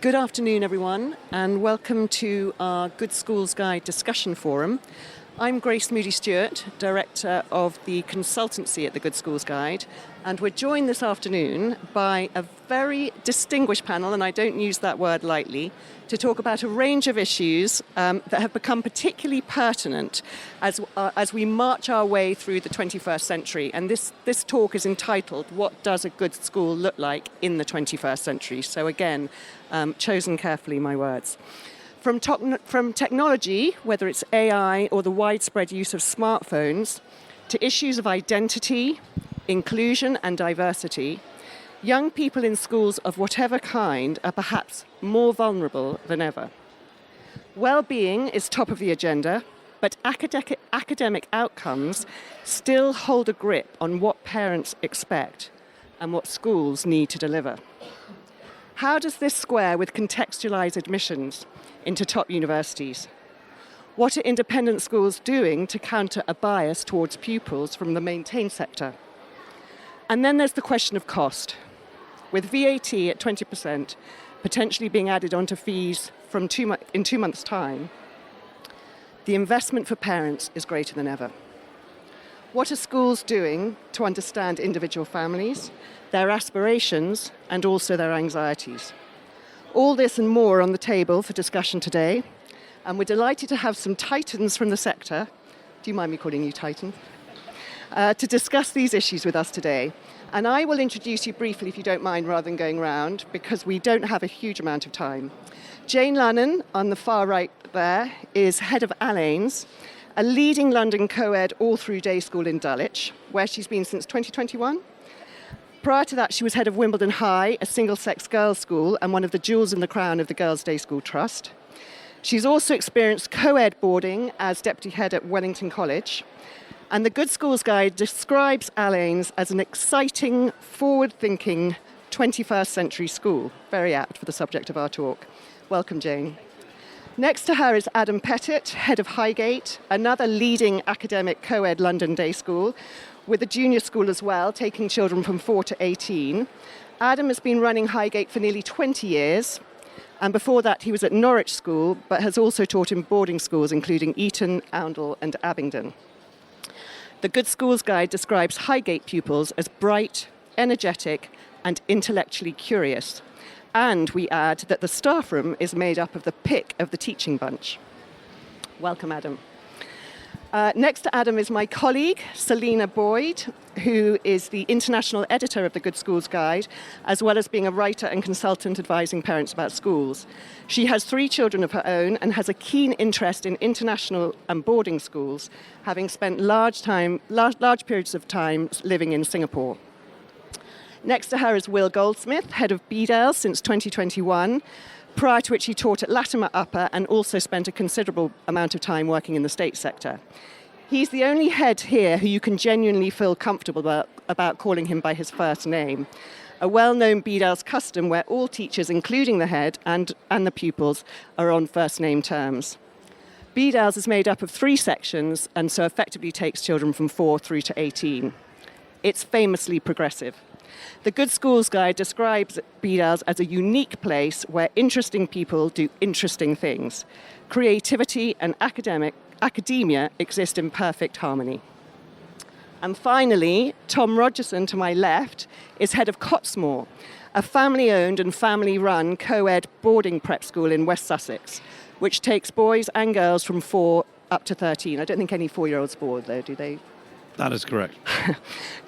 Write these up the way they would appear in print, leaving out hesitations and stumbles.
Good afternoon, everyone, and welcome to our Good Schools Guide discussion forum. I'm Grace Moody-Stuart, Director of the Consultancy at the Good Schools Guide, and we're joined this afternoon by a very distinguished panel, and I don't use that word lightly, to talk about a range of issues that have become particularly pertinent as we march our way through the 21st century. And this talk is entitled, What Does a Good School Look Like in the 21st Century? So again, chosen carefully, my words. From technology, whether it's AI or the widespread use of smartphones, to issues of identity, inclusion and diversity, young people in schools of whatever kind are perhaps more vulnerable than ever. Well-being is top of the agenda, but academic outcomes still hold a grip on what parents expect and what schools need to deliver. How does this square with contextualized admissions into top universities? What are independent schools doing to counter a bias towards pupils from the maintained sector? And then there's the question of cost. With VAT at 20% potentially being added onto fees in 2 months' time, the investment for parents is greater than ever. What are schools doing to understand individual families, their aspirations, and also their anxieties? All this and more on the table for discussion today, and we're delighted to have some titans from the sector, do you mind me calling you Titan? To discuss these issues with us today. And I will introduce you briefly, if you don't mind, rather than going round, because we don't have a huge amount of time. Jane Lunnon, on the far right there, is head of Alleyn, a leading London co-ed all-through day school in Dulwich, where she's been since 2021. Prior to that, she was head of Wimbledon High, a single-sex girls' school and one of the jewels in the crown of the Girls' Day School Trust. She's also experienced co-ed boarding as deputy head at Wellington College. And the Good Schools Guide describes Alleyn as an exciting, forward-thinking 21st century school. Very apt for the subject of our talk. Welcome, Jane. Next to her is Adam Pettitt, head of Highgate, another leading academic co-ed London day school, with a junior school as well, taking children from 4 to 18. Adam has been running Highgate for nearly 20 years, and before that he was at Norwich School, but has also taught in boarding schools, including Eton, Oundle and Abingdon. The Good Schools Guide describes Highgate pupils as bright, energetic, and intellectually curious. And we add that the staff room is made up of the pick of the teaching bunch. Welcome, Adam. Next to Adam is my colleague, Selina Boyd, who is the international editor of the Good Schools Guide, as well as being a writer and consultant advising parents about schools. She has 3 children of her own and has a keen interest in international and boarding schools, having spent large periods of time living in Singapore. Next to her is Will Goldsmith, head of Bedales since 2021, prior to which he taught at Latimer Upper and also spent a considerable amount of time working in the state sector. He's the only head here who you can genuinely feel comfortable about calling him by his first name, a well-known Bedales custom where all teachers, including the head and the pupils, are on first-name terms. Bedales is made up of 3 sections and so effectively takes children from 4 through to 18. It's famously progressive. The Good Schools Guide describes Bedales as a unique place where interesting people do interesting things. Creativity and academia exist in perfect harmony. And finally, Tom Rogerson, to my left, is head of Cottesmore, a family-owned and family-run co-ed boarding prep school in West Sussex, which takes boys and girls from 4 up to 13. I don't think any 4-year-olds board, though, do they? That is correct.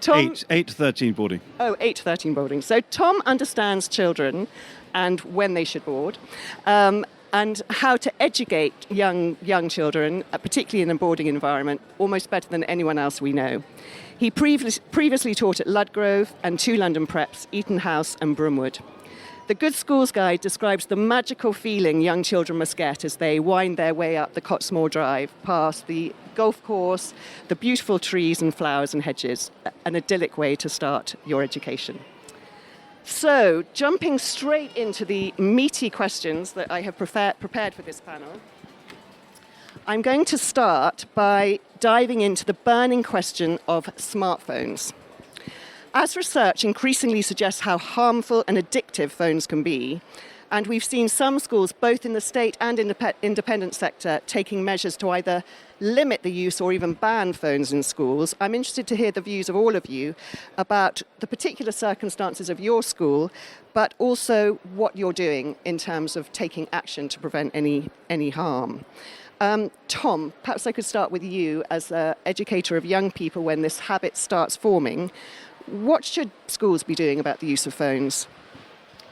Tom, 8 to 13 boarding. Oh, 8 to 13 boarding. So Tom understands children and when they should board, and how to educate young children, particularly in a boarding environment, almost better than anyone else we know. He previously taught at Ludgrove and 2 London preps, Eton House and Broomwood. The Good Schools Guide describes the magical feeling young children must get as they wind their way up the Cottesmore Drive, past the golf course, the beautiful trees and flowers and hedges, an idyllic way to start your education. So, jumping straight into the meaty questions that I have prepared for this panel, I'm going to start by diving into the burning question of smartphones. As research increasingly suggests how harmful and addictive phones can be, And we've seen some schools, both in the state and independent sector, taking measures to either limit the use or even ban phones in schools. I'm interested to hear the views of all of you about the particular circumstances of your school, but also what you're doing in terms of taking action to prevent any harm. Tom, perhaps I could start with you as an educator of young people when this habit starts forming. What should schools be doing about the use of phones?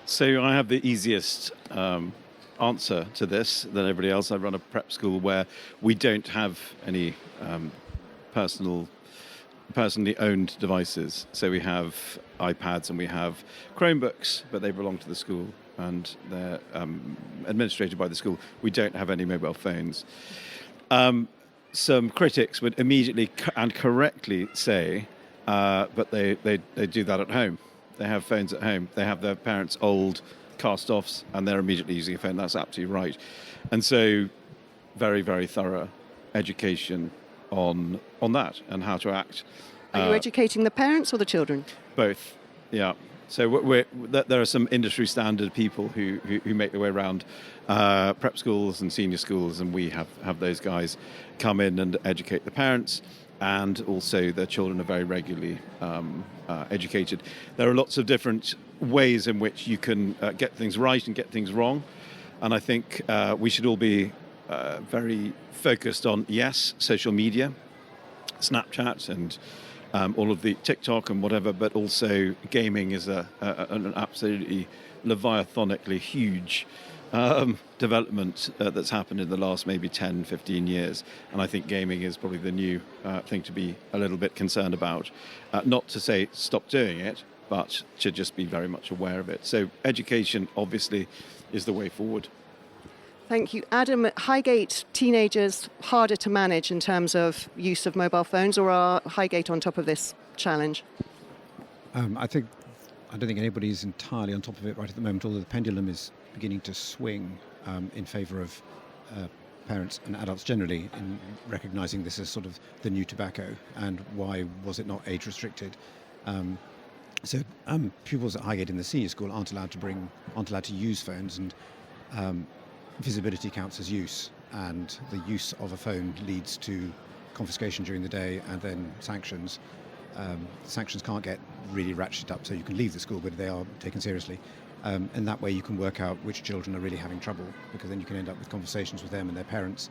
So I have the easiest answer to this than everybody else. I run a prep school where we don't have any personally owned devices. So we have iPads and we have Chromebooks, but they belong to the school and they're administrated by the school. We don't have any mobile phones. Some critics would immediately and correctly say, but they do that at home. They have phones at home. They have their parents' old cast-offs, and they're immediately using a phone. That's absolutely right. And so, very, very thorough education on that and how to act. Are you educating the parents or the children? Both, yeah. So there are some industry standard people who make their way around prep schools and senior schools, and we have those guys come in and educate the parents. And also their children are very regularly educated. There are lots of different ways in which you can get things right and get things wrong. And I think we should all be very focused on, yes, social media, Snapchat and all of the TikTok and whatever, but also gaming is an absolutely leviathanically huge development that's happened in the last maybe 10, 15 years. And I think gaming is probably the new thing to be a little bit concerned about. Not to say stop doing it, but to just be very much aware of it. So education, obviously, is the way forward. Thank you. Adam, at Highgate, teenagers harder to manage in terms of use of mobile phones, or are Highgate on top of this challenge? I don't think anybody's entirely on top of it right at the moment, although the pendulum is beginning to swing in favour of parents and adults generally in recognising this as sort of the new tobacco and why was it not age restricted. So pupils at Highgate in the senior school aren't allowed to use phones, and visibility counts as use, and the use of a phone leads to confiscation during the day and then sanctions. Sanctions can't get really ratcheted up so you can leave the school, but they are taken seriously. And that way you can work out which children are really having trouble, because then you can end up with conversations with them and their parents.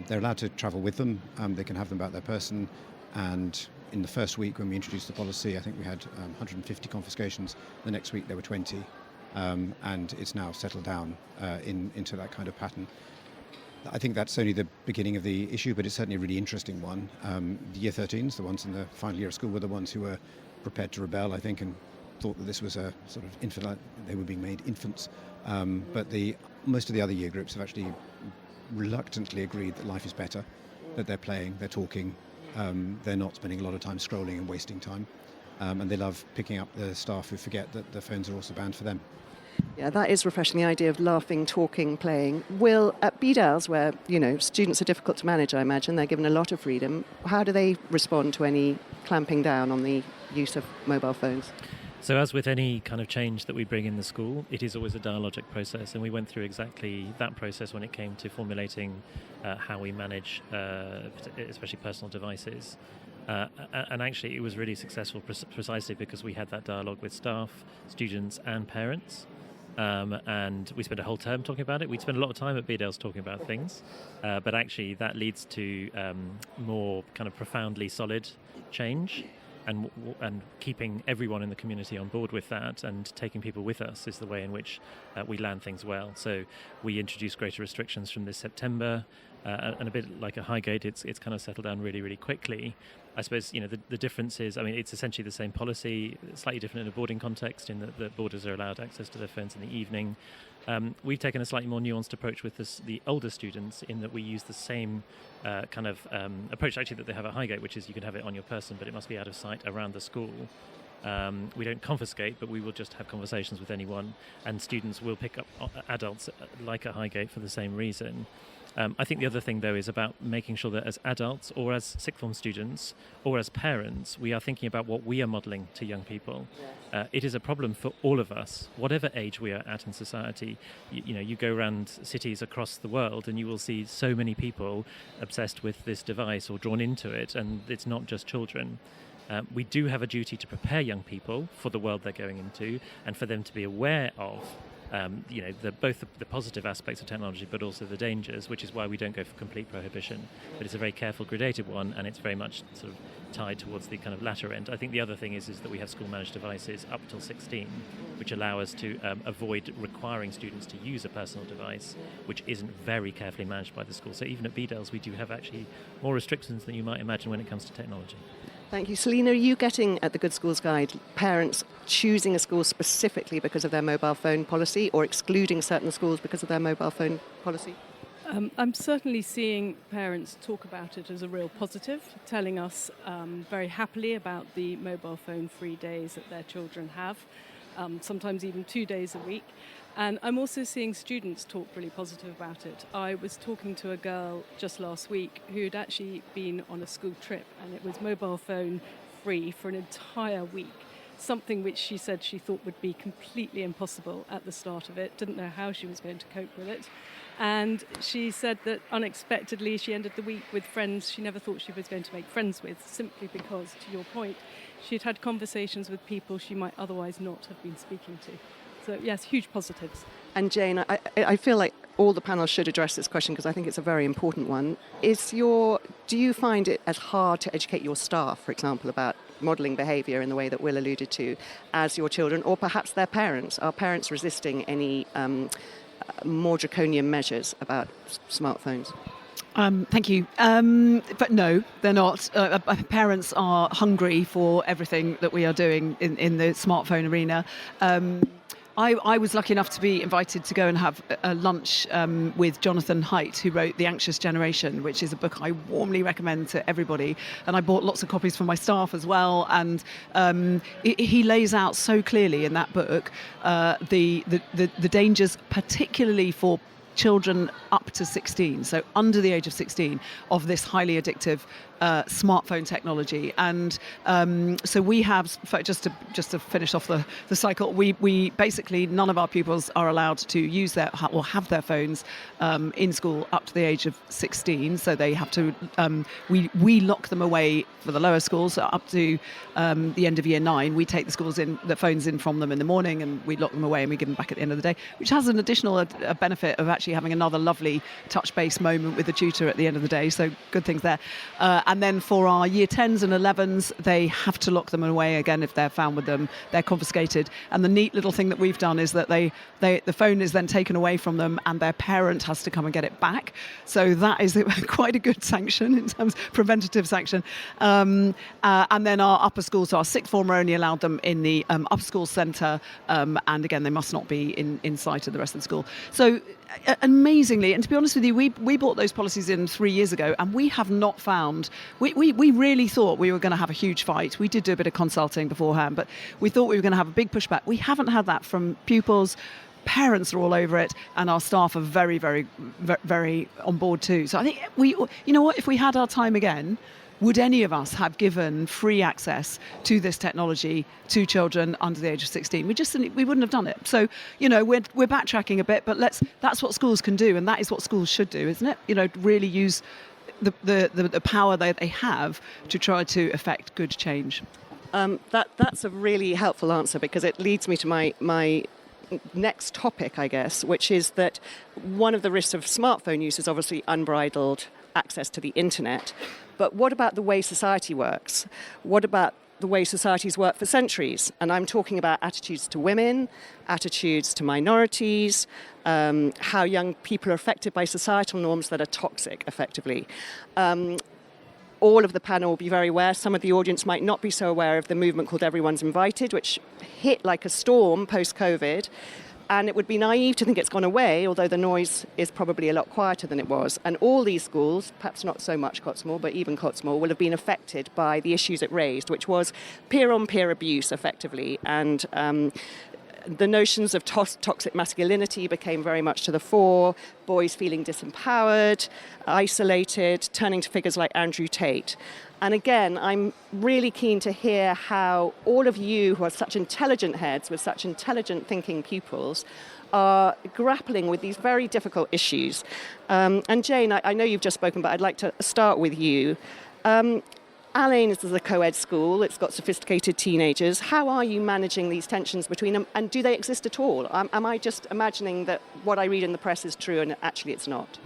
They're allowed to travel with them. They can have them about their person. And in the first week when we introduced the policy, I think we had 150 confiscations. The next week there were 20. And it's now settled down into that kind of pattern. I think that's only the beginning of the issue, but it's certainly a really interesting one. The year 13s, the ones in the final year of school, were the ones who were prepared to rebel, I think, and thought that this was a sort of infant, they were being made infants. But most of the other year groups have actually reluctantly agreed that life is better, that they're playing, they're talking, they're not spending a lot of time scrolling and wasting time. And they love picking up the staff who forget that the phones are also banned for them. Yeah, that is refreshing, the idea of laughing, talking, playing. Will, at Bedales, where, students are difficult to manage, I imagine, they're given a lot of freedom, how do they respond to any clamping down on the use of mobile phones? So as with any kind of change that we bring in the school, it is always a dialogic process, and we went through exactly that process when it came to formulating how we manage, especially personal devices. And actually it was really successful precisely because we had that dialogue with staff, students and parents. And we spent a whole term talking about it. We spent a lot of time at Bedales talking about things, but actually that leads to more kind of profoundly solid change, and keeping everyone in the community on board with that and taking people with us is the way in which we land things well. So we introduced greater restrictions from this September, and a bit like a Highgate, it's kind of settled down really, really quickly. I suppose, the difference is, it's essentially the same policy, slightly different in a boarding context in that the boarders are allowed access to their phones in the evening. We've taken a slightly more nuanced approach with the older students in that we use the same kind of approach actually that they have at Highgate, which is you can have it on your person, but it must be out of sight around the school. We don't confiscate, but we will just have conversations with anyone, and students will pick up adults like at Highgate for the same reason. I think the other thing, though, is about making sure that as adults or as sixth form students or as parents, we are thinking about what we are modelling to young people. It is a problem for all of us, whatever age we are at in society. You go around cities across the world and you will see so many people obsessed with this device or drawn into it, and it's not just children. We do have a duty to prepare young people for the world they're going into and for them to be aware of both the positive aspects of technology but also the dangers, which is why we don't go for complete prohibition. But it's a very careful, gradated one, and it's very much sort of tied towards the kind of latter end. I think the other thing is that we have school-managed devices up till 16, which allow us to avoid requiring students to use a personal device, which isn't very carefully managed by the school. So even at Bedales, we do have actually more restrictions than you might imagine when it comes to technology. Thank you. Selina, are you getting, at the Good Schools Guide, parents choosing a school specifically because of their mobile phone policy or excluding certain schools because of their mobile phone policy? I'm certainly seeing parents talk about it as a real positive, telling us very happily about the mobile phone free days that their children have, sometimes even 2 days a week. And I'm also seeing students talk really positive about it. I was talking to a girl just last week who'd actually been on a school trip, and it was mobile phone free for an entire week, something which she said she thought would be completely impossible at the start of it, didn't know how she was going to cope with it. And she said that unexpectedly she ended the week with friends she never thought she was going to make friends with, simply because, to your point, she'd had conversations with people she might otherwise not have been speaking to. So, yes, huge positives. And Jane, I feel like all the panel should address this question because I think it's a very important one. Do you find it as hard to educate your staff, for example, about modelling behaviour in the way that Will alluded to, as your children, or perhaps their parents? Are parents resisting any more draconian measures about smartphones? Thank you. But no, they're not. Parents are hungry for everything that we are doing in the smartphone arena. I was lucky enough to be invited to go and have a lunch with Jonathan Haidt, who wrote The Anxious Generation, which is a book I warmly recommend to everybody. And I bought lots of copies for my staff as well. And he lays out so clearly in that book the dangers, particularly for children up to 16, so under the age of 16, of this highly addictive smartphone technology. And so we have, just to finish off the cycle, we basically, none of our pupils are allowed to use or have their phones in school up to the age of 16. So they have to, we lock them away for the lower schools up to the end of year 9. We take the phones in from them in the morning, and we lock them away and we give them back at the end of the day, which has an additional benefit of actually having another lovely touch-based moment with the tutor at the end of the day. So good things there. And then for our year 10s and 11s, they have to lock them away again. If they're found with them, they're confiscated. And the neat little thing that we've done is that the phone is then taken away from them and their parent has to come and get it back. So that is quite a good sanction in terms of preventative sanction. And then our upper schools, so our sixth form are only allowed them in the upper school centre. And again, they must not be in sight of the rest of the school. So amazingly, and to be honest with you, we brought those policies in 3 years ago, and we have not found, we really thought we were going to have a huge fight. We did do a bit of consulting beforehand, but we thought we were going to have a big pushback. We haven't had that from pupils. Parents are all over it, and our staff are very, very, very, very on board too. So I think if we had our time again, would any of us have given free access to this technology to children under the age of 16? We wouldn't have done it. So, we're backtracking a bit, but that's what schools can do, and that is what schools should do, isn't it? Really use the power that they have to try to effect good change. That's a really helpful answer, because it leads me to my next topic, I guess, which is that one of the risks of smartphone use is obviously unbridled access to the internet. But what about the way society works? What about the way societies work for centuries? And I'm talking about attitudes to women, attitudes to minorities, how young people are affected by societal norms that are toxic, effectively. All of the panel will be very aware. Some of the audience might not be so aware of the movement called Everyone's Invited, which hit like a storm post-COVID. And it would be naive to think it's gone away, although the noise is probably a lot quieter than it was. And all these schools, perhaps not so much Cottesmore, but even Cottesmore, will have been affected by the issues it raised, which was peer-on-peer abuse, effectively, and the notions of toxic masculinity became very much to the fore, boys feeling disempowered, isolated, turning to figures like Andrew Tate. And again, I'm really keen to hear how all of you who are such intelligent heads with such intelligent thinking pupils are grappling with these very difficult issues. And Jane, I know you've just spoken, but I'd like to start with you. Alleyn is a co-ed school. It's got sophisticated teenagers. How are you managing these tensions between them, and do they exist at all? Am I just imagining that what I read in the press is true and actually it's not?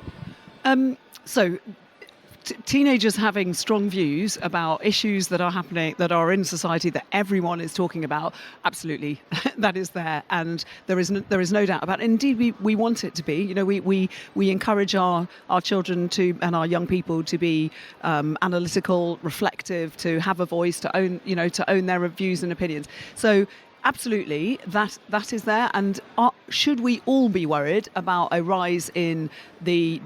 Teenagers having strong views about issues that are happening, that are in society, that everyone is talking about, absolutely, that is there, and there is no doubt about it. Indeed, we want it to be. You know, we encourage our children to, and our young people to be analytical, reflective, to have a voice, to own their views and opinions. So, absolutely, that is there. And should we all be worried about a rise in the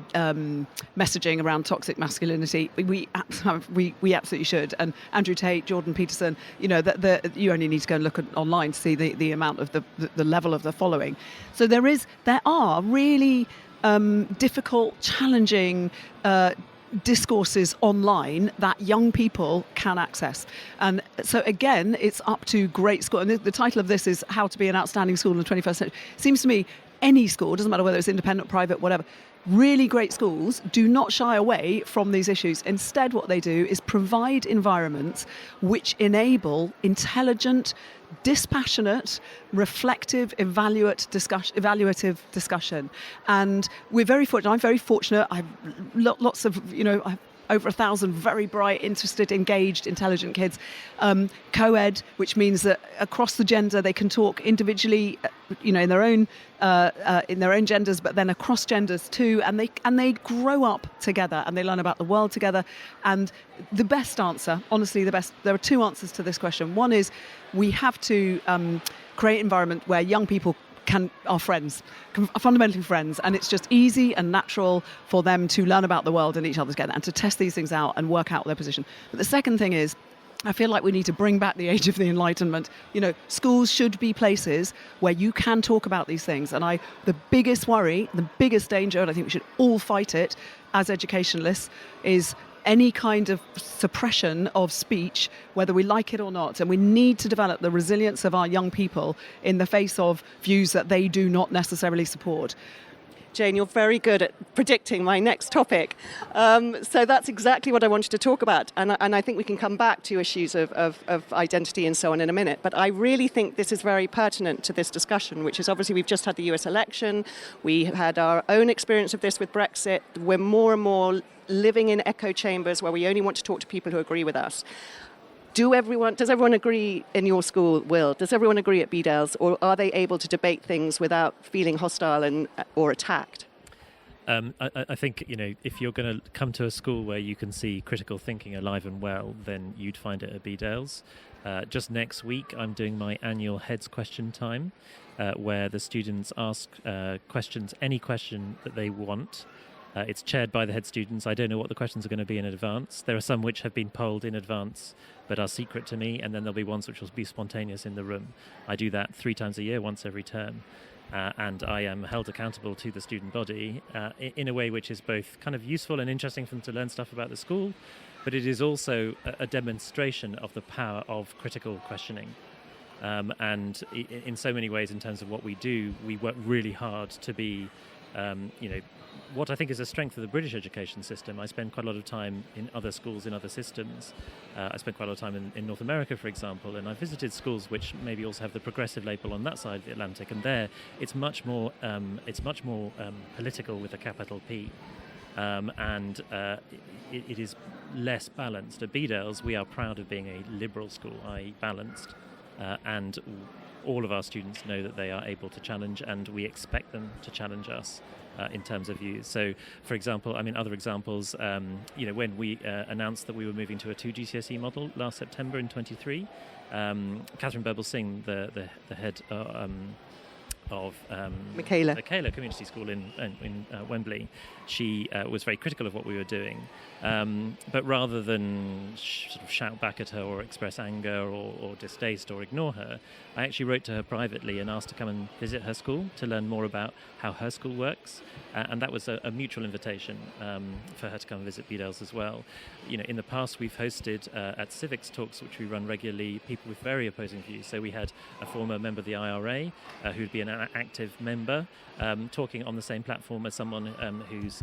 messaging around toxic masculinity? We absolutely should. And Andrew Tate, Jordan Peterson, you only need to go and look online to see the amount of the level of the following. So there are really difficult, challenging discourses online that young people can access. And so again, it's up to great school. And the title of this is How to Be an Outstanding School in the 21st Century. It seems to me any school, doesn't matter whether it's independent, private, whatever, really great schools do not shy away from these issues. Instead, what they do is provide environments which enable intelligent, dispassionate, reflective, evaluative discussion. And we're very fortunate. I'm very fortunate. I've lots of, I've over 1,000 very bright, interested, engaged, intelligent kids. Co-ed, which means that across the gender they can talk individually, in their own genders, but then across genders too. And they grow up together and they learn about the world together. And the best answer, honestly, there are two answers to this question. One is we have to create an environment where young people are friends, are fundamentally friends, and it's just easy and natural for them to learn about the world and each other together and to test these things out and work out their position. But the second thing is, I feel like we need to bring back the age of the Enlightenment. Schools should be places where you can talk about these things. And the biggest worry, the biggest danger, and I think we should all fight it as educationalists, is any kind of suppression of speech, whether we like it or not. And we need to develop the resilience of our young people in the face of views that they do not necessarily support. Jane, you're very good at predicting my next topic. So that's exactly what I wanted to talk about. And I think we can come back to issues of identity and so on in a minute. But I really think this is very pertinent to this discussion, which is obviously we've just had the US election. We had our own experience of this with Brexit. We're more and more living in echo chambers where we only want to talk to people who agree with us. Does everyone agree in your school, Will? Does everyone agree at Bedales, or are they able to debate things without feeling hostile or attacked? I think, if you're going to come to a school where you can see critical thinking alive and well, then you'd find it at Bedales. Just next week, I'm doing my annual Heads Question Time, where the students ask questions, any question that they want. It's chaired by the head students. I don't know what the questions are going to be in advance. There are some which have been polled in advance but are secret to me, and then there'll be ones which will be spontaneous in the room. I do that 3 times a year, once every term. And I am held accountable to the student body in a way which is both kind of useful and interesting for them to learn stuff about the school, but it is also a demonstration of the power of critical questioning. And in so many ways, in terms of what we do, we work really hard to be, what I think is a strength of the British education system. I spend quite a lot of time in other schools, in other systems. I spent quite a lot of time in North America, for example, and I visited schools which maybe also have the progressive label on that side of the Atlantic, and there it's much more political with a capital P. It is less balanced. At Bedales, we are proud of being a liberal school, i.e. balanced, and all of our students know that they are able to challenge, and we expect them to challenge us in terms of views. So, for example, other examples, when we announced that we were moving to a 2 GCSE model last September in 23, Catherine Burble-Singh, the head of Michaela Community School in Wembley. She was very critical of what we were doing, but rather than sort of shout back at her or express anger or distaste or ignore her, I actually wrote to her privately and asked to come and visit her school to learn more about how her school works, and that was a mutual invitation for her to come and visit Bedales as well. In the past we've hosted at civics talks, which we run regularly, people with very opposing views. So we had a former member of the IRA who'd be an active member talking on the same platform as someone whose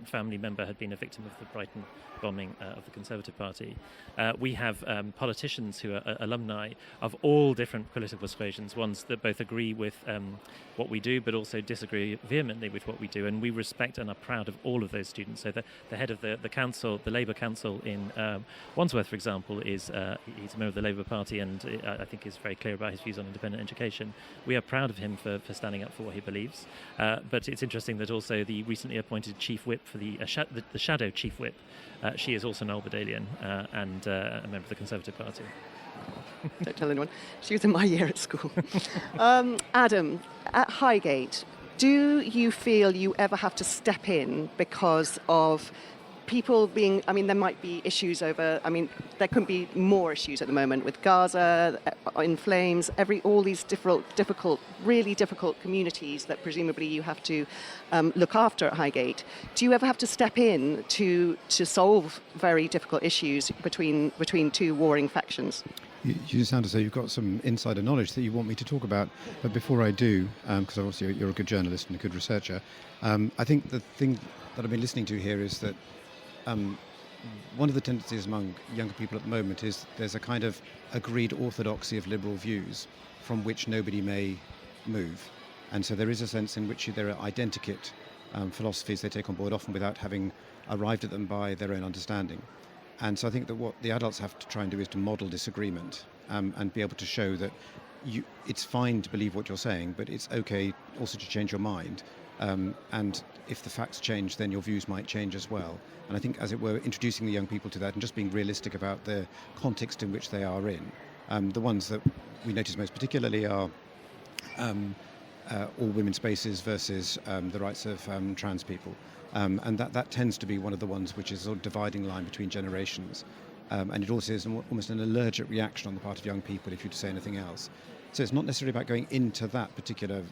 family member had been a victim of the Brighton bombing of the Conservative Party. We have politicians who are alumni of all different political persuasions, ones that both agree with what we do but also disagree vehemently with what we do, and we respect and are proud of all of those students. So the head of the council, the Labour Council in Wandsworth, for example, he's a member of the Labour Party, and I think is very clear about his views on independent education. We are proud of him for standing up for what he believes, but it's interesting that also the recently appointed Chief Whip for the Shadow Chief Whip, she is also an Old Bedalian and a member of the Conservative Party. Don't tell anyone. She was in my year at school. Adam, at Highgate, do you feel you ever have to step in because of people being, there might be issues over, there couldn't be more issues at the moment with Gaza, in flames, all these really difficult communities that presumably you have to look after at Highgate. Do you ever have to step in to solve very difficult issues between two warring factions? You sound as though you've got some insider knowledge that you want me to talk about, but before I do, because obviously you're a good journalist and a good researcher, I think the thing that I've been listening to here is that one of the tendencies among younger people at the moment is there's a kind of agreed orthodoxy of liberal views from which nobody may move. And so there is a sense in which there are identikit philosophies they take on board, often without having arrived at them by their own understanding. And so I think that what the adults have to try and do is to model disagreement and be able to show that it's fine to believe what you're saying, but it's okay also to change your mind. And if the facts change, then your views might change as well. And I think, as it were, introducing the young people to that and just being realistic about the context in which they are in. The ones that we notice most particularly are all women's spaces versus the rights of trans people. And that tends to be one of the ones which is a sort of dividing line between generations. And it also is almost an allergic reaction on the part of young people if you say anything else. So it's not necessarily about going into that particular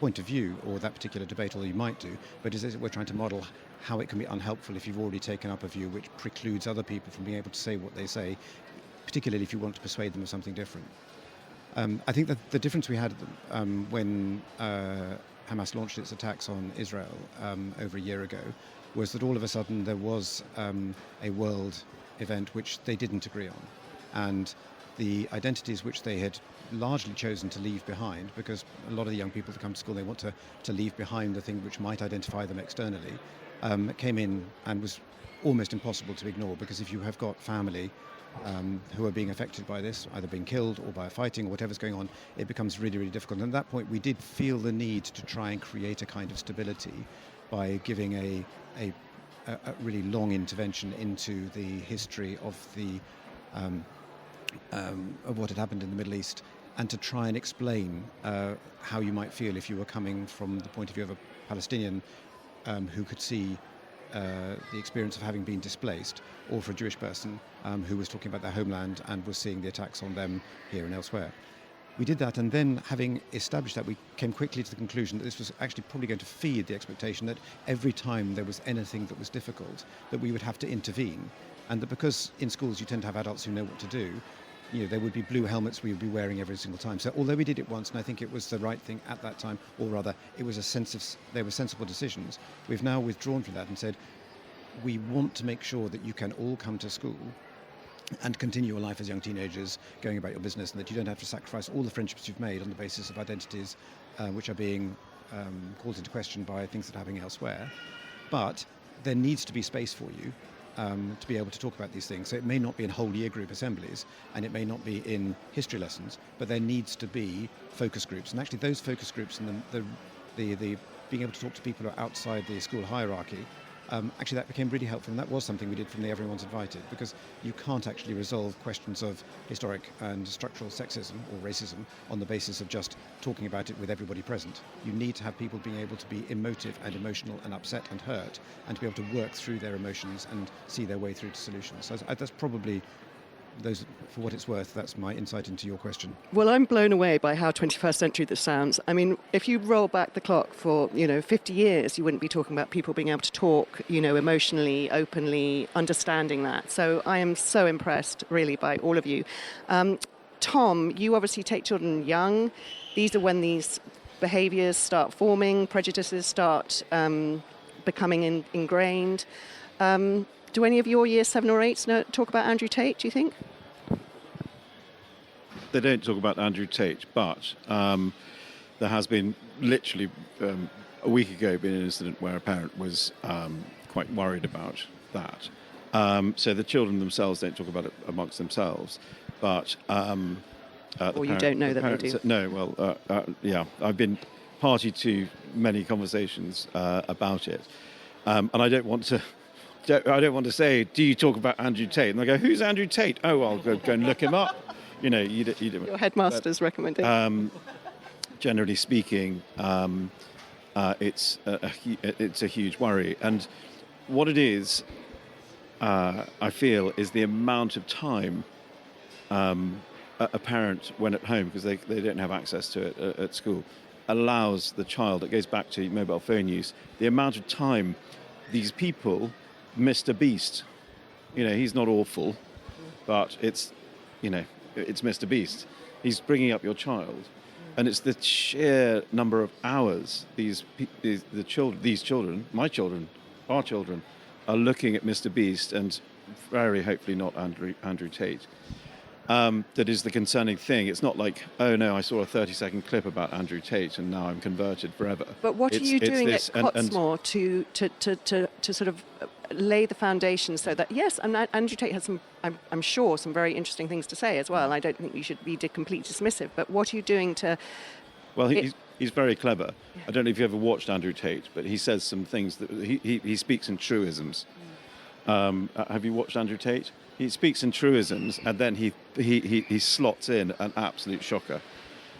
point of view or that particular debate, although you might do, but we're trying to model how it can be unhelpful if you've already taken up a view which precludes other people from being able to say what they say, particularly if you want to persuade them of something different. I think that the difference we had when Hamas launched its attacks on Israel over a year ago was that all of a sudden there was a world event which they didn't agree on. And the identities which they had largely chosen to leave behind, because a lot of the young people that come to school, they want to leave behind the thing which might identify them externally, came in and was almost impossible to ignore, because if you have got family who are being affected by this, either being killed or by fighting or whatever's going on, it becomes really, really difficult. And at that point, we did feel the need to try and create a kind of stability by giving a really long intervention into the history of of what had happened in the Middle East, and to try and explain how you might feel if you were coming from the point of view of a Palestinian who could see the experience of having been displaced, or for a Jewish person who was talking about their homeland and was seeing the attacks on them here and elsewhere. We did that, and then having established that, we came quickly to the conclusion that this was actually probably going to feed the expectation that every time there was anything that was difficult, that we would have to intervene, and that because in schools you tend to have adults who know what to do, there would be blue helmets we would be wearing every single time. So although we did it once, and I think it was the right thing at that time, or rather it was they were sensible decisions, we've now withdrawn from that and said, we want to make sure that you can all come to school and continue your life as young teenagers, going about your business, and that you don't have to sacrifice all the friendships you've made on the basis of identities which are being called into question by things that are happening elsewhere. But there needs to be space for you to be able to talk about these things. So it may not be in whole year group assemblies, and it may not be in history lessons, but there needs to be focus groups. And actually those focus groups and the being able to talk to people who are outside the school hierarchy actually that became really helpful, and that was something we did from the Everyone's Invited, because you can't actually resolve questions of historic and structural sexism or racism on the basis of just talking about it with everybody present. You need to have people being able to be emotive and emotional and upset and hurt, and to be able to work through their emotions and see their way through to solutions. So that's probably, those, for what it's worth, that's my insight into your question. Well, I'm blown away by how 21st century this sounds. I mean, if you roll back the clock for, 50 years, you wouldn't be talking about people being able to talk, emotionally, openly, understanding that. So I am so impressed, really, by all of you. Tom, you obviously take children young. These are when these behaviours start forming, prejudices start becoming ingrained. Do any of your year 7 or 8s talk about Andrew Tate, do you think? They don't talk about Andrew Tate, but there has been literally a week ago been an incident where a parent was quite worried about that. So the children themselves don't talk about it amongst themselves, but... or you don't know that they do? No, well, yeah, I've been party to many conversations about it, and I don't want to say, do you talk about Andrew Tate? And they go, who's Andrew Tate? Oh, I'll go and look him up. You Your headmaster's recommendation. Generally speaking, it's a huge worry. And what it is, I feel, is the amount of time a parent, when at home, because they don't have access to it at school, allows the child, it goes back to mobile phone use, the amount of time these people... Mr. Beast, he's not awful, but it's Mr. Beast. He's bringing up your child, and it's the sheer number of hours these children, my children, our children, are looking at Mr. Beast, and very hopefully not Andrew Tate. That is the concerning thing. It's not like, oh no, I saw a 30-second clip about Andrew Tate and now I'm converted forever. But what are you doing at Cottesmore to sort of lay the foundation so that, yes, and Andrew Tate has I'm sure, some very interesting things to say as well. I don't think you should be completely dismissive, but what are you doing to... Well, he's very clever. Yeah. I don't know if you've ever watched Andrew Tate, but he says some things that he speaks in truisms. Have you watched Andrew Tate? He speaks in truisms, and then he slots in an absolute shocker,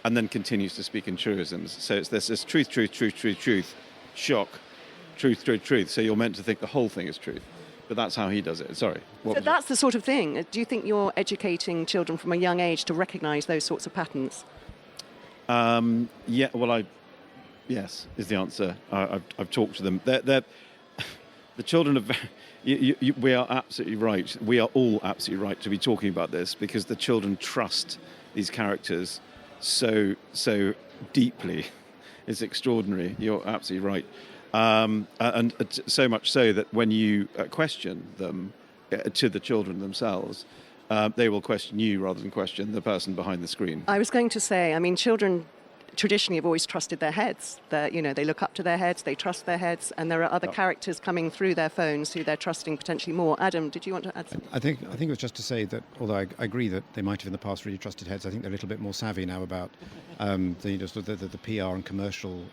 and then continues to speak in truisms. So there's this truth, shock, truth. So you're meant to think the whole thing is truth. But that's how he does it. Sorry. So that's the sort of thing. Do you think you're educating children from a young age to recognise those sorts of patterns? Yeah. Well, yes is the answer. I've talked to them. They're the children of. We are absolutely right. We are all absolutely right to be talking about this because the children trust these characters so deeply. It's extraordinary. You're absolutely right. And so much so that when you question them to the children themselves, they will question you rather than question the person behind the screen. I was going to say, I mean, children traditionally have always trusted their heads. They look up to their heads, they trust their heads, and there are other characters coming through their phones who they're trusting potentially more. Adam, did you want to add something? I think it was just to say that, although I agree that they might have in the past really trusted heads, I think they're a little bit more savvy now about the PR and commercial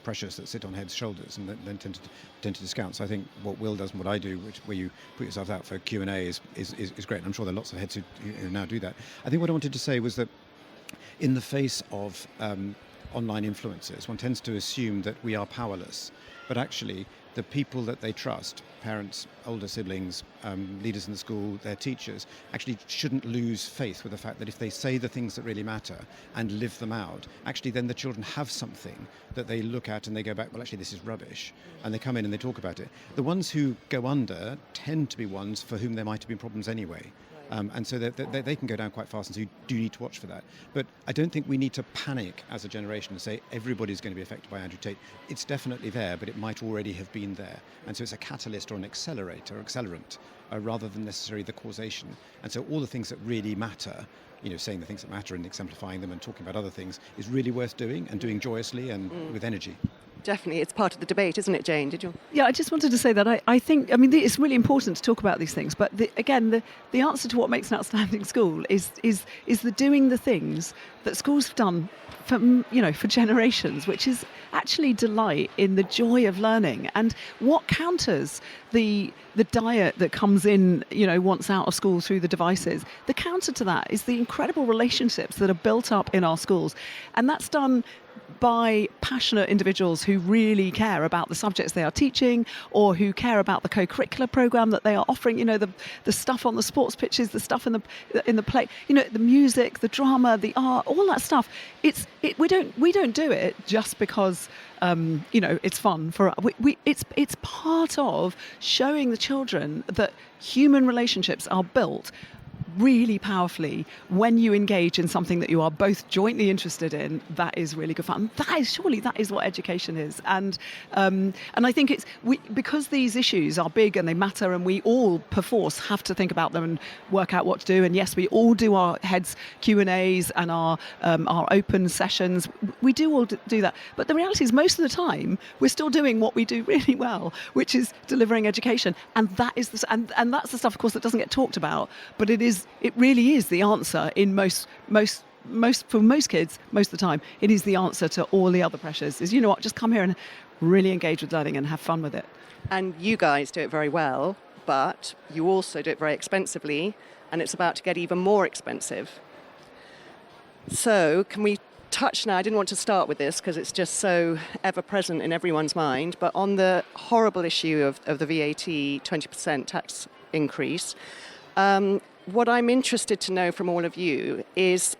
pressures that sit on heads' shoulders and then tend to discount. So I think what Will does and what I do, where you put yourself out for Q&A, is great. And I'm sure there are lots of heads who now do that. I think what I wanted to say was that in the face of online influences, one tends to assume that we are powerless. But actually, the people that they trust, parents, older siblings, leaders in the school, their teachers, actually shouldn't lose faith with the fact that if they say the things that really matter and live them out, actually then the children have something that they look at and they go back, well, actually, this is rubbish. And they come in and they talk about it. The ones who go under tend to be ones for whom there might have been problems anyway. And so they can go down quite fast, and so you do need to watch for that. But I don't think we need to panic as a generation and say everybody's going to be affected by Andrew Tate. It's definitely there, but it might already have been there. And so it's a catalyst or an accelerator or accelerant rather than necessarily the causation. And so all the things that really matter, saying the things that matter and exemplifying them and talking about other things is really worth doing and doing joyously and with energy. Definitely, it's part of the debate, isn't it, Jane? Did you? Yeah, I just wanted to say that I think, I mean, it's really important to talk about these things, but again, the answer to what makes an outstanding school is the doing the things that schools have done for generations, which is actually delight in the joy of learning. And what counters the diet that comes in, once out of school through the devices, the counter to that is the incredible relationships that are built up in our schools. And that's done by passionate individuals who really care about the subjects they are teaching, or who care about the co-curricular program that they are offering, the stuff on the sports pitches, the stuff in the play, the music, the drama, the art, all that stuff. We don't do it just because it's fun for us. It's part of showing the children that human relationships are built really powerfully when you engage in something that you are both jointly interested in. That is really good fun. That is what education is. And I think because these issues are big and they matter, and we all perforce have to think about them and work out what to do. And yes, we all do our heads Q&As and our open sessions. We do all do that. But the reality is, most of the time we're still doing what we do really well, which is delivering education. And that is and that's the stuff, of course, that doesn't get talked about. But it really is the answer in most for most kids, most of the time. It is the answer to all the other pressures. Is, just come here and really engage with learning and have fun with it. And you guys do it very well, but you also do it very expensively, and it's about to get even more expensive. So can we touch now? I didn't want to start with this because it's just so ever present in everyone's mind, but on the horrible issue of the VAT 20% tax increase. What I'm interested to know from all of you is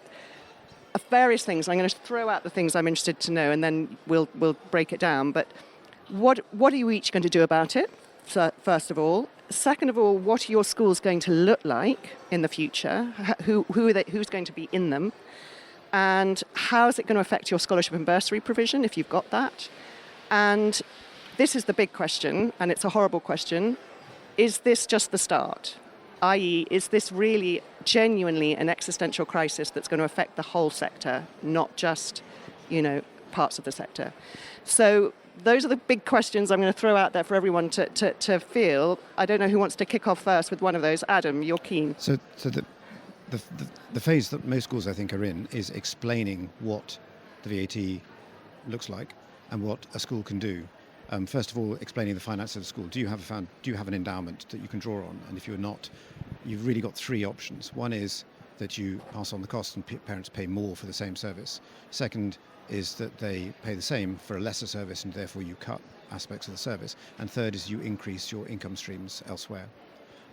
various things. I'm going to throw out the things I'm interested to know, and then we'll break it down. But what are you each going to do about it, first of all? Second of all, what are your schools going to look like in the future? Who's going to be in them? And how is it going to affect your scholarship and bursary provision, if you've got that? And this is the big question, and it's a horrible question. Is this just the start? I.e., is this really genuinely an existential crisis that's going to affect the whole sector, not just, parts of the sector? So those are the big questions I'm going to throw out there for everyone to feel. I don't know who wants to kick off first with one of those. Adam, you're keen. So the phase that most schools, I think, are in is explaining what the VAT looks like and what a school can do. First of all, explaining the finances of the school. Do you have an endowment that you can draw on? And if you're not, you've really got three options. One is that you pass on the cost and parents pay more for the same service. Second is that they pay the same for a lesser service, and therefore you cut aspects of the service. And third is you increase your income streams elsewhere.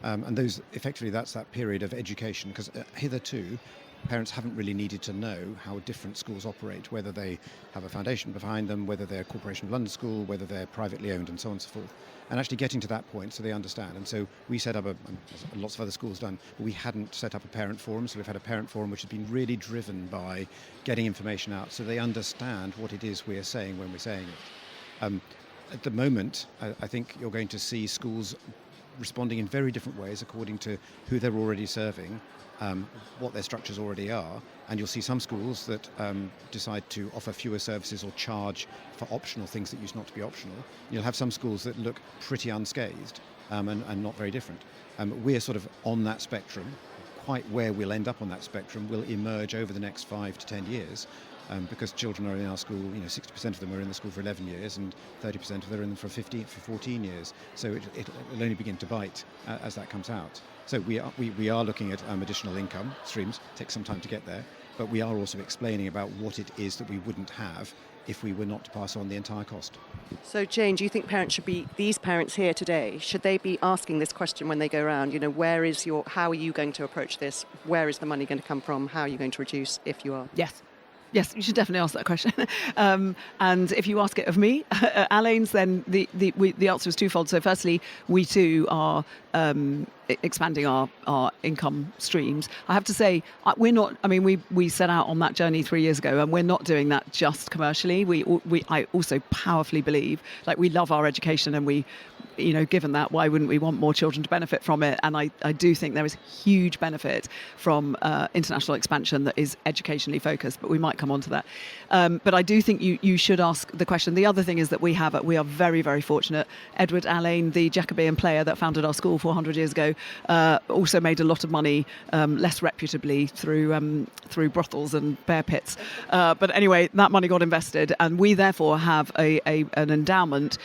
And that's that period of education, because hitherto parents haven't really needed to know how different schools operate, whether they have a foundation behind them, whether they're a Corporation of London school, whether they're privately owned, and so on and so forth. And actually getting to that point so they understand. And so we set up, lots of other schools done, but we hadn't set up a parent forum. So we've had a parent forum which has been really driven by getting information out so they understand what it is we're saying when we're saying it. At the moment, I think you're going to see schools responding in very different ways according to who they're already serving, what their structures already are, and you'll see some schools that decide to offer fewer services or charge for optional things that used not to be optional. You'll have some schools that look pretty unscathed and not very different. We're sort of on that spectrum. Quite where we'll end up on that spectrum will emerge over the next 5 to 10 years. Because children are in our school, 60% of them are in the school for 11 years and 30% of them are in them for 14 years. So it'll only begin to bite as that comes out. So we are looking at additional income streams. It takes some time to get there, but we are also explaining about what it is that we wouldn't have if we were not to pass on the entire cost. So Jane, do you think these parents here today, should they be asking this question when they go around? How are you going to approach this? Where is the money going to come from? How are you going to reduce if you are? Yes, you should definitely ask that question. And if you ask it of me, at Alleyn's, then the answer is twofold. So firstly, we too are expanding our income streams. I have to say, we set out on that journey 3 years ago, and we're not doing that just commercially. I also powerfully believe, we love our education, and we given that, why wouldn't we want more children to benefit from it? And I do think there is huge benefit from international expansion that is educationally focused, but we might come on to that. But I do think you should ask the question. The other thing is that we are very, very fortunate. Edward Alleyn, the Jacobean player that founded our school 400 years ago, also made a lot of money, less reputably, through brothels and bear pits. But anyway, that money got invested, and we therefore have an endowment,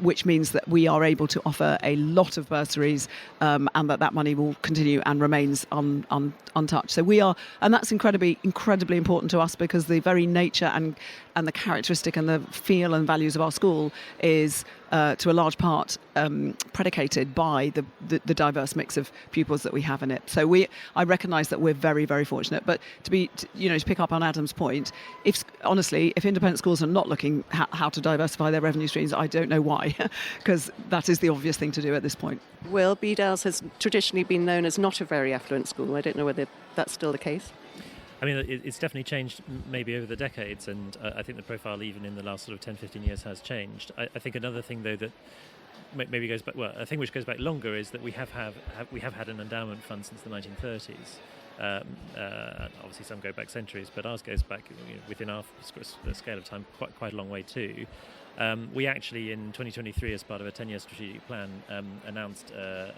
which means that we are able to offer a lot of bursaries, and that money will continue and remains untouched. So we are, and that's incredibly important to us, because the very nature and the characteristic and the feel and values of our school is to a large part predicated by the diverse mix of pupils that we have in it. So I recognise that we're very, very fortunate. But to pick up on Adam's point, if independent schools are not looking how to diversify their revenue streams, I don't know why, because that is the obvious thing to do at this point. Well, Bedales has traditionally been known as not a very affluent school. I don't know whether that's still the case. I mean, it's definitely changed maybe over the decades, and I think the profile even in the last sort of 10, 15 years has changed. I think another thing, though, that maybe goes back, a thing which goes back longer, is that we have had an endowment fund since the 1930s. Obviously some go back centuries, but ours goes back within our scale of time quite a long way too. We actually, in 2023, as part of a 10-year strategic plan, announced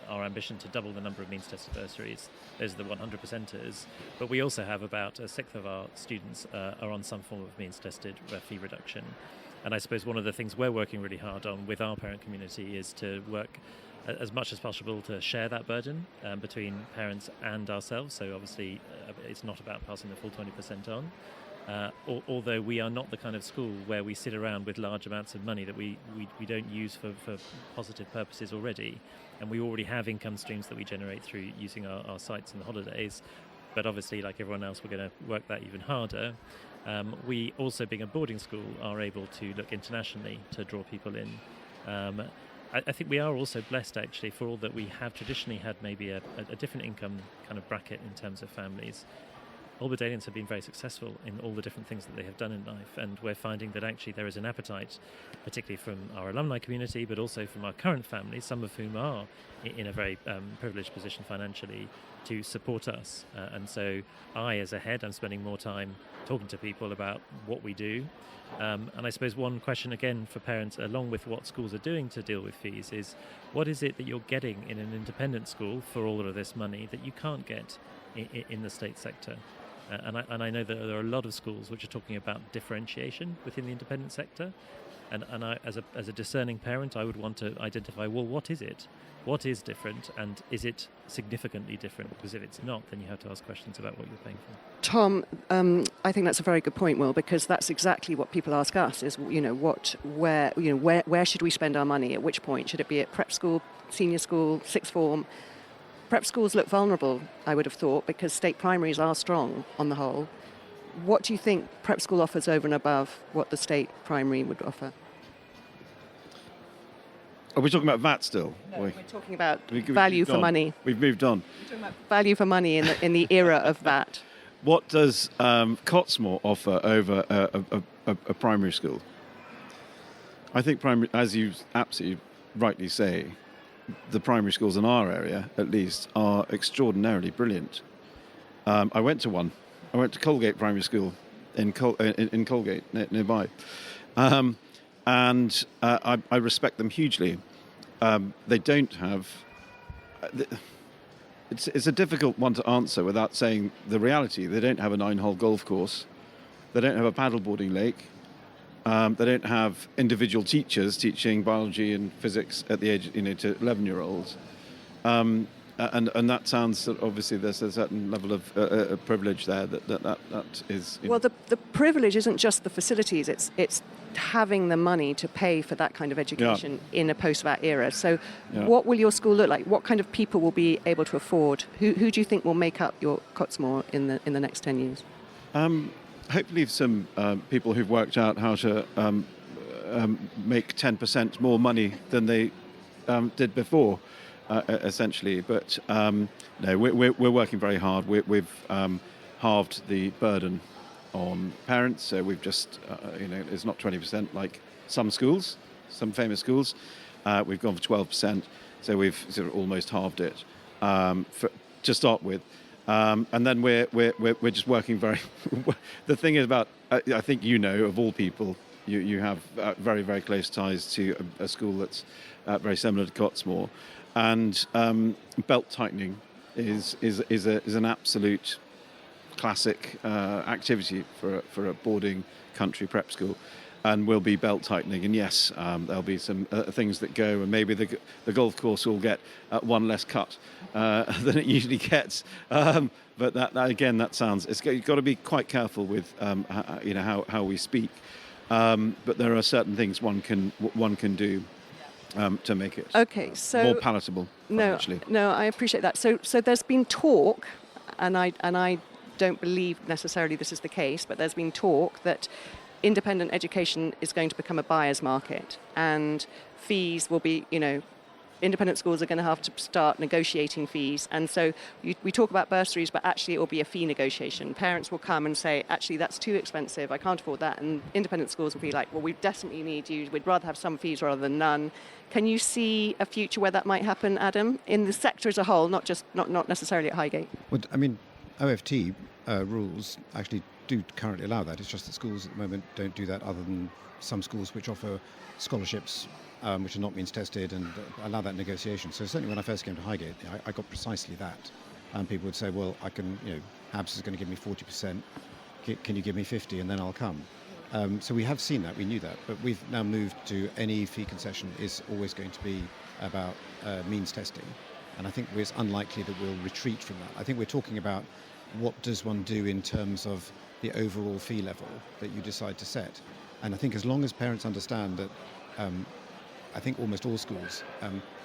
our ambition to double the number of means-tested bursaries. Those are the 100%ers. But we also have about a sixth of our students are on some form of means-tested fee reduction. And I suppose one of the things we're working really hard on with our parent community is to work as much as possible to share that burden between parents and ourselves. So obviously it's not about passing the full 20% on. Although we are not the kind of school where we sit around with large amounts of money that we don't use for positive purposes already, and we already have income streams that we generate through using our sites and the holidays. But obviously, like everyone else, we're going to work that even harder. We also, being a boarding school, are able to look internationally to draw people in. I think we are also blessed, actually, for all that we have traditionally had maybe a different income kind of bracket in terms of families. All Bedalians have been very successful in all the different things that they have done in life, and we're finding that actually there is an appetite, particularly from our alumni community, but also from our current families, some of whom are in a very privileged position financially, to support us. And so I, as a head, I'm spending more time talking to people about what we do. And I suppose one question again for parents, along with what schools are doing to deal with fees, is what is it that you're getting in an independent school for all of this money that you can't get in the state sector? And I know that there are a lot of schools which are talking about differentiation within the independent sector. And I, as a discerning parent, I would want to identify, well, what is it? What is different, and is it significantly different? Because if it's not, then you have to ask questions about what you're paying for. Tom, I think that's a very good point, Will, because that's exactly what people ask us: is where should we spend our money? At which point should it be at prep school, senior school, sixth form? Prep schools look vulnerable, I would have thought, because state primaries are strong on the whole. What do you think prep school offers over and above what the state primary would offer? Are we talking about VAT still? No, we're talking about value for money. We've moved on. We're talking about value for money in the era of VAT. What does Cottesmore offer over a primary school? I think primary, as you absolutely rightly say, the primary schools in our area, at least, are extraordinarily brilliant. I went to one. I went to Colgate Primary School in Colgate, nearby. And I respect them hugely. They don't have... It's a difficult one to answer without saying the reality. They don't have a 9-hole golf course. They don't have a paddleboarding lake. They don't have individual teachers teaching biology and physics at the age, to 11-year-olds. And that sounds, obviously there's a certain level of privilege there that is... Well, the privilege isn't just the facilities, it's having the money to pay for that kind of education in a post-VAT era. So what will your school look like? What kind of people will be able to afford? Who do you think will make up your Cottesmore in the next 10 years? Hopefully some people who've worked out how to make 10% more money than they did before, essentially. But no, we're working very hard. We've halved the burden on parents, so we've just, it's not 20% like some schools, some famous schools. We've gone for 12%, so we've sort of almost halved it to start with. And then we're just working very. The thing is about, I think of all people, you have very, very close ties to a school that's very similar to Cottesmore, and belt tightening is an absolute classic activity for a boarding country prep school, and will be belt tightening. And yes, there'll be some things that go, and maybe the golf course will get one less cut than it usually gets. But that again, that sounds. You've got to be quite careful with how we speak. But there are certain things one can do to make it more palatable. No, I appreciate that. So there's been talk, and I don't believe necessarily this is the case, but there's been talk that independent education is going to become a buyer's market, and fees will be, independent schools are going to have to start negotiating fees. And so we talk about bursaries, but actually it will be a fee negotiation. Parents will come and say, actually, that's too expensive, I can't afford that. And independent schools will be like, well, we desperately need you, we'd rather have some fees rather than none. Can you see a future where that might happen, Adam, in the sector as a whole, not necessarily at Highgate? Well, I mean, OFT rules actually do currently allow that. It's just that schools at the moment don't do that, other than some schools which offer scholarships which are not means tested and allow that negotiation. So certainly when I first came to Highgate, I got precisely that. And people would say, well, I can, HABS is going to give me 40%, can you give me 50 and then I'll come. So we have seen that, we knew that, but we've now moved to any fee concession is always going to be about means testing. And I think it's unlikely that we'll retreat from that. I think we're talking about what does one do in terms of the overall fee level that you decide to set. And I think as long as parents understand that, I think almost all schools,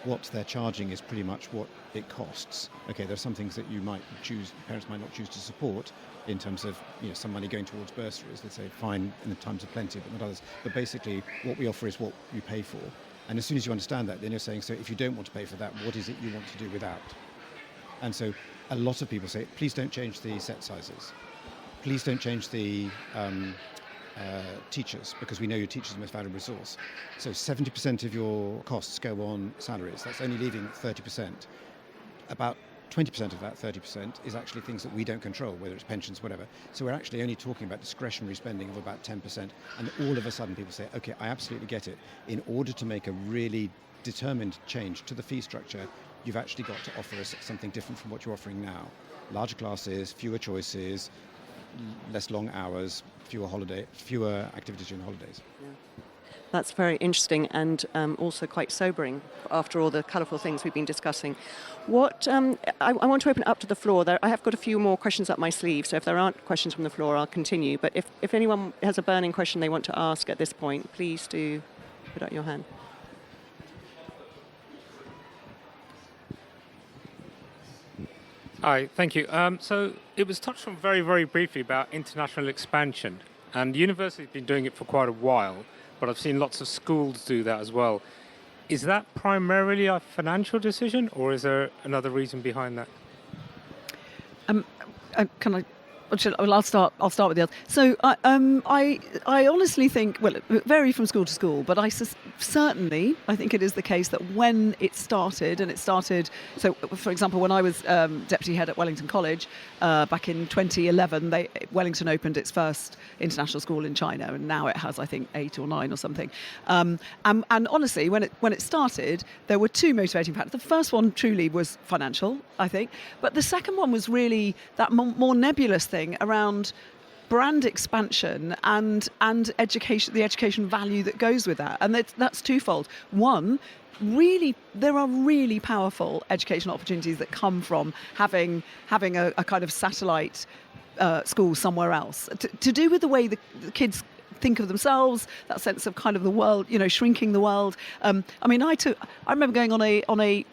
what they're charging is pretty much what it costs. Okay, there are some things that parents might not choose to support in terms of some money going towards bursaries. Let's say fine in the times of plenty, but not others. But basically, what we offer is what you pay for. And as soon as you understand that, then you're saying, so if you don't want to pay for that, what is it you want to do without? And so a lot of people say, please don't change the set sizes. Please don't change the teachers, because we know your teachers are the most valuable resource. So 70% of your costs go on salaries. That's only leaving 30%. About 20% of that 30% is actually things that we don't control, whether it's pensions, whatever. So we're actually only talking about discretionary spending of about 10%. And all of a sudden people say, okay, I absolutely get it. In order to make a really determined change to the fee structure, you've actually got to offer us something different from what you're offering now. Larger classes, fewer choices, less long hours, fewer activities during holidays. Yeah. That's very interesting and also quite sobering after all the colourful things we've been discussing. What I want to open it up to the floor. I have got a few more questions up my sleeve, so if there aren't questions from the floor, I'll continue. But if anyone has a burning question they want to ask at this point, please do put up your hand. Hi, thank you. So it was touched on very, very briefly about international expansion, and the university's been doing it for quite a while, but I've seen lots of schools do that as well. Is that primarily a financial decision, or is there another reason behind that? Can I? Well, I'll start with the other. So I honestly think, well, it varies from school to school, but I think it is the case that when it started, so for example, when I was deputy head at Wellington College back in 2011, Wellington opened its first international school in China, and now it has, I think, 8 or 9 or something. And honestly, when it started, there were 2 motivating factors. The first one truly was financial, I think, but the second one was really that more nebulous thing around brand expansion and education, the education value that goes with that, and that's twofold. One, really, there are really powerful educational opportunities that come from having a kind of satellite school somewhere else, to do with the way the kids think of themselves, that sense of kind of the world, shrinking the world. I remember going on a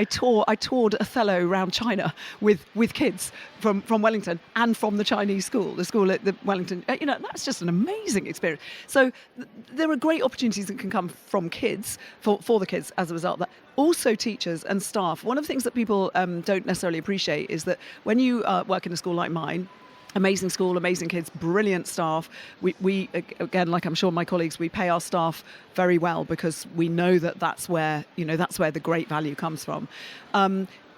tour. I toured Othello around China with kids from Wellington and from the Chinese school, the school at the Wellington. That's just an amazing experience. So there are great opportunities that can come from kids, for the kids as a result of that. Also teachers and staff. One of the things that people don't necessarily appreciate is that when you work in a school like mine, Amazing school, amazing kids, brilliant staff. We again, like I'm sure my colleagues, we pay our staff very well because we know that that's where the great value comes from.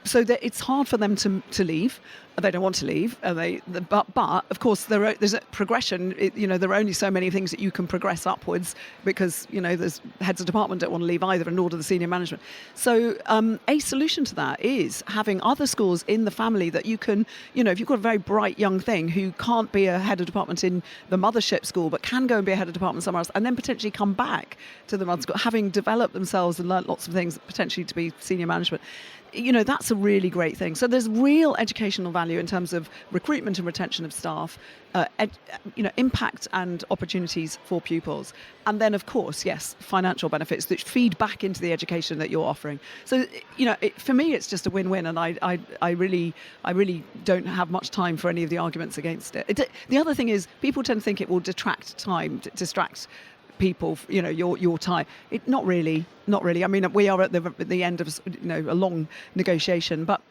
So that it's hard for them to leave. They don't want to leave. But of course there's a progression. There are only so many things that you can progress upwards because there's heads of department don't want to leave either, and nor do the senior management. So a solution to that is having other schools in the family that you can, if you've got a very bright young thing who can't be a head of department in the mothership school but can go and be a head of department somewhere else, and then potentially come back to the mother school, having developed themselves and learnt lots of things, potentially to be senior management. That's a really great thing. So there's real educational value in terms of recruitment and retention of staff, impact and opportunities for pupils. And then, of course, yes, financial benefits that feed back into the education that you're offering. So, for me, it's just a win-win. And I really don't have much time for any of the arguments against it. The other thing is people tend to think it will distract people, your time. Not really. I mean, we are at the end of a long negotiation, but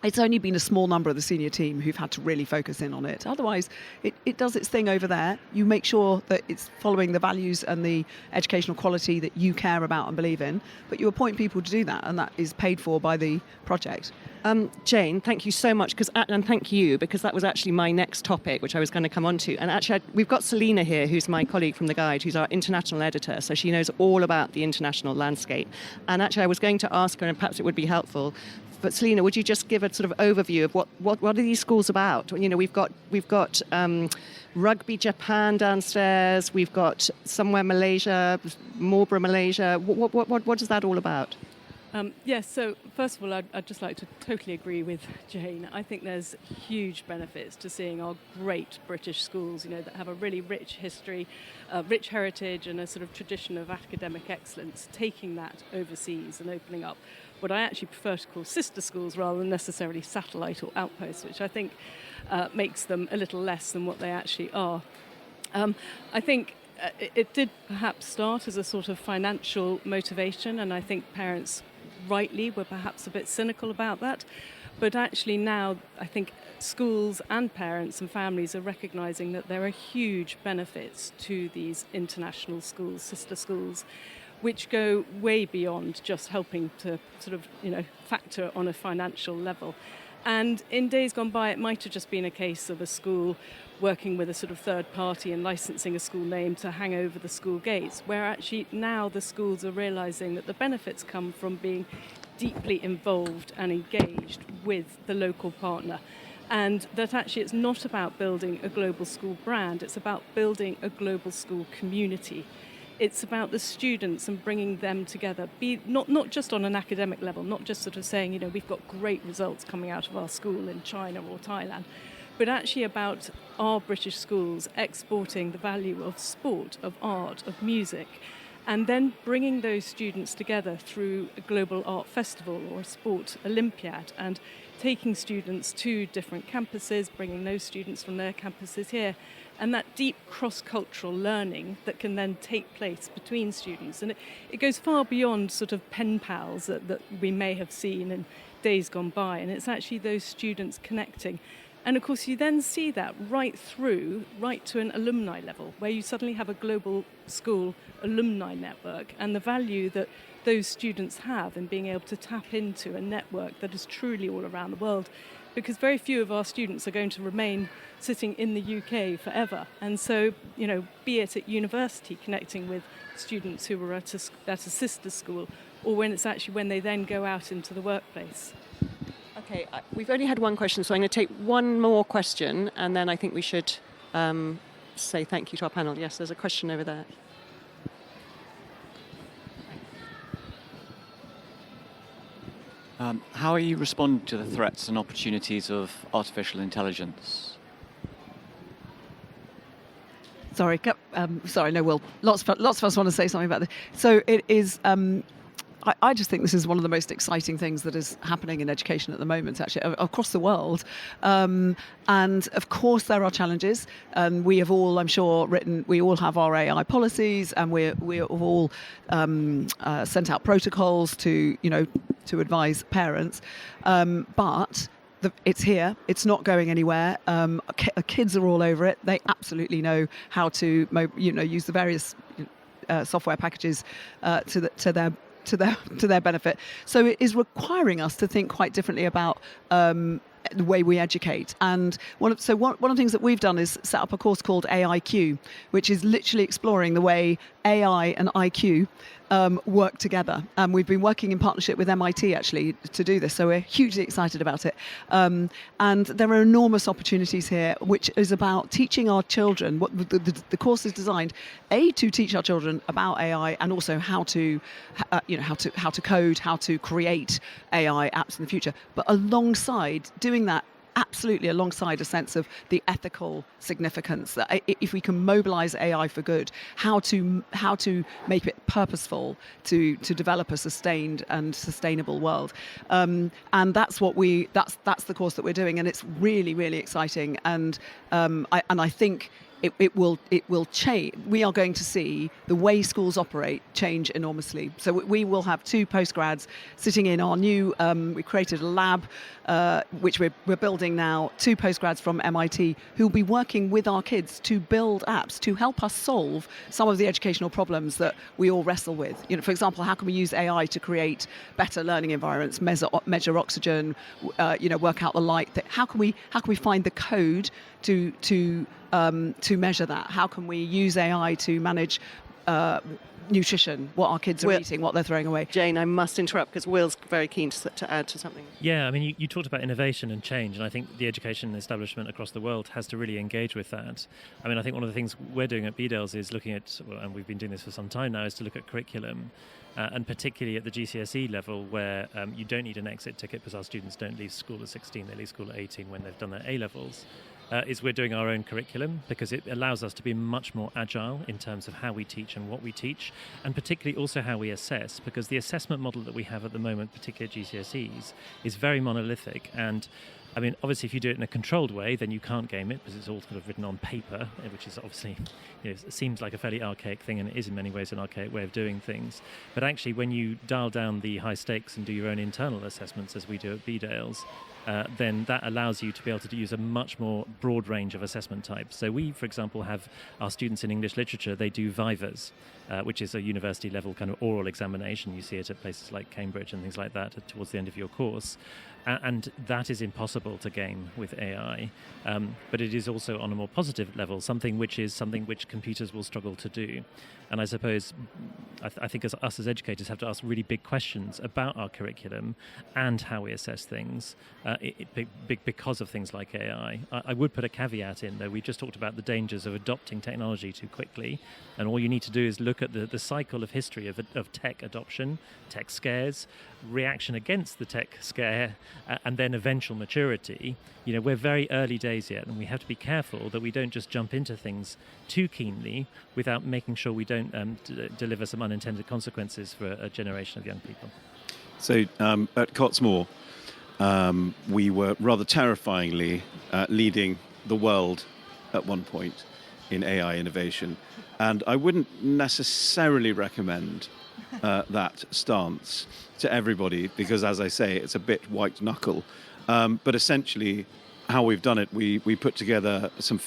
it's only been a small number of the senior team who've had to really focus in on it. Otherwise, it does its thing over there. You make sure that it's following the values and the educational quality that you care about and believe in, but you appoint people to do that, and that is paid for by the project. Jane, thank you so much, and thank you, because that was actually my next topic, which I was going to come on to. And actually, we've got Selina here, who's my colleague from the Guide, who's our international editor, so she knows all about the international landscape. And actually, I was going to ask her, and perhaps it would be helpful, but Selina, would you just give a sort of overview of what are these schools about? We've got Rugby Japan downstairs. We've got somewhere Malaysia, Marlborough, Malaysia. What is that all about? Yes, so first of all, I'd just like to totally agree with Jane. I think there's huge benefits to seeing our great British schools, that have a really rich history, rich heritage, and a sort of tradition of academic excellence, taking that overseas and opening up what I actually prefer to call sister schools rather than necessarily satellite or outposts, which I think makes them a little less than what they actually are. I think it did perhaps start as a sort of financial motivation, and I think parents rightly were perhaps a bit cynical about that. But actually now I think schools and parents and families are recognising that there are huge benefits to these international schools, sister schools, which go way beyond just helping to sort of, factor on a financial level. And in days gone by, it might have just been a case of a school working with a sort of third party and licensing a school name to hang over the school gates, where actually now the schools are realising that the benefits come from being deeply involved and engaged with the local partner. And that actually it's not about building a global school brand, it's about building a global school community. It's about the students and bringing them together, not just on an academic level, not just sort of saying, we've got great results coming out of our school in China or Thailand, but actually about our British schools exporting the value of sport, of art, of music, and then bringing those students together through a global art festival or a sport Olympiad, and taking students to different campuses, bringing those students from their campuses here, and that deep cross-cultural learning that can then take place between students. And it goes far beyond sort of pen pals that we may have seen in days gone by, and it's actually those students connecting. And of course you then see that right to an alumni level, where you suddenly have a global school alumni network, and the value that those students have in being able to tap into a network that is truly all around the world, because very few of our students are going to remain sitting in the UK forever. And so, be it at university connecting with students who were at a sister school, or when they then go out into the workplace. Okay, we've only had one question, so I'm going to take one more question, and then I think we should say thank you to our panel. Yes, there's a question over there. How are you responding to the threats and opportunities of artificial intelligence? Sorry, no, Will. Lots of us want to say something about this. So it is. I just think this is one of the most exciting things that is happening in education at the moment, actually, across the world. And of course, there are challenges. And we have all, I'm sure, we all have our AI policies, and we have all sent out protocols to advise parents. But it's here. It's not going anywhere. Kids are all over it. They absolutely know how to, use the various software packages to their benefit. So it is requiring us to think quite differently about the way we educate. And one of the things that we've done is set up a course called AIQ, which is literally exploring the way AI and IQ work together. We've been working in partnership with MIT actually to do this, so we're hugely excited about it. And there are enormous opportunities here, which is about teaching our children. What the course is designed, to teach our children about AI and also how to code, how to create AI apps in the future. But alongside doing that, absolutely alongside a sense of the ethical significance that if we can mobilize AI for good, how to make it purposeful to develop a sustained and sustainable world, and that's the course that we're doing, and it's really, really exciting, and I think it will change. We are going to see the way schools operate change enormously. So we will have 2 postgrads sitting in our new. We created a lab, which we're building now. 2 postgrads from MIT who will be working with our kids to build apps to help us solve some of the educational problems that we all wrestle with. For example, how can we use AI to create better learning environments, measure oxygen, work out the light? How can we find the code to measure that? How can we use AI to manage nutrition, what our kids are eating, what they're throwing away? Jane, I must interrupt because Will's very keen to add to something. Yeah, I mean, you talked about innovation and change, and I think the education establishment across the world has to really engage with that. I mean, I think one of the things we're doing at Bedales is looking at, and we've been doing this for some time now, is to look at curriculum, and particularly at the GCSE level, where you don't need an exit ticket because our students don't leave school at 16, they leave school at 18 when they've done their A-levels. Is we're doing our own curriculum because it allows us to be much more agile in terms of how we teach and what we teach, and particularly also how we assess, because the assessment model that we have at the moment, particularly GCSEs, is very monolithic. And I mean, obviously, if you do it in a controlled way, then you can't game it because it's all sort of written on paper, which is obviously, it seems like a fairly archaic thing, and it is in many ways an archaic way of doing things. But actually, when you dial down the high stakes and do your own internal assessments, as we do at Bedales, then that allows you to be able to use a much more broad range of assessment types. So we, for example, have our students in English literature, they do Vivas, which is a university level kind of oral examination. You see it at places like Cambridge and things like that towards the end of your course. And that is impossible to game with AI. But it is also on a more positive level, something which computers will struggle to do. And I suppose, I think us as educators have to ask really big questions about our curriculum and how we assess things because of things like AI. I would put a caveat in, though. We just talked about the dangers of adopting technology too quickly. And all you need to do is look at the cycle of history of tech adoption, tech scares, reaction against the tech scare, and then eventual maturity. We're very early days yet, and we have to be careful that we don't just jump into things too keenly without making sure we don't deliver some unintended consequences for a generation of young people. So at Cottesmore, we were rather terrifyingly leading the world at one point in AI innovation, and I wouldn't necessarily recommend that stance to everybody because, as I say, it's a bit white knuckle. But essentially, how we've done it, we put together some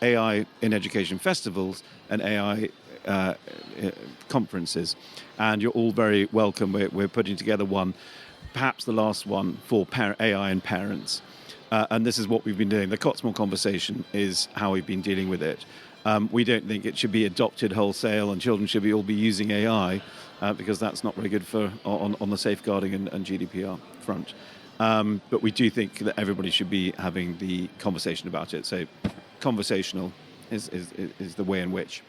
AI in education festivals and AI conferences, and you're all very welcome. We're putting together one, perhaps the last one, for AI and parents. And this is what we've been doing. The Cottesmore conversation is how we've been dealing with it. We don't think it should be adopted wholesale and children should all be using AI because that's not very good on the safeguarding and GDPR front. But we do think that everybody should be having the conversation about it. So conversational is the way in which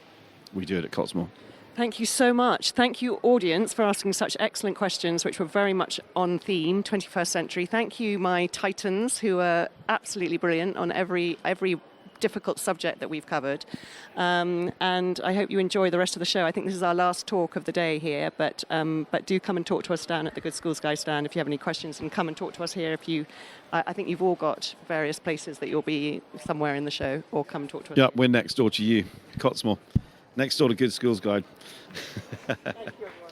we do it at Cottesmore. Thank you so much. Thank you, audience, for asking such excellent questions, which were very much on theme, 21st century. Thank you, my titans, who are absolutely brilliant on every difficult subject that we've covered. And I hope you enjoy the rest of the show. I think this is our last talk of the day here, but do come and talk to us down at the Good Schools Guide stand if you have any questions, and come and talk to us here if you... I think you've all got various places that you'll be somewhere in the show, or come and talk to us. Yeah, we're next door to you, Cottesmore. Next door to Good Schools Guide. Thank you, everyone.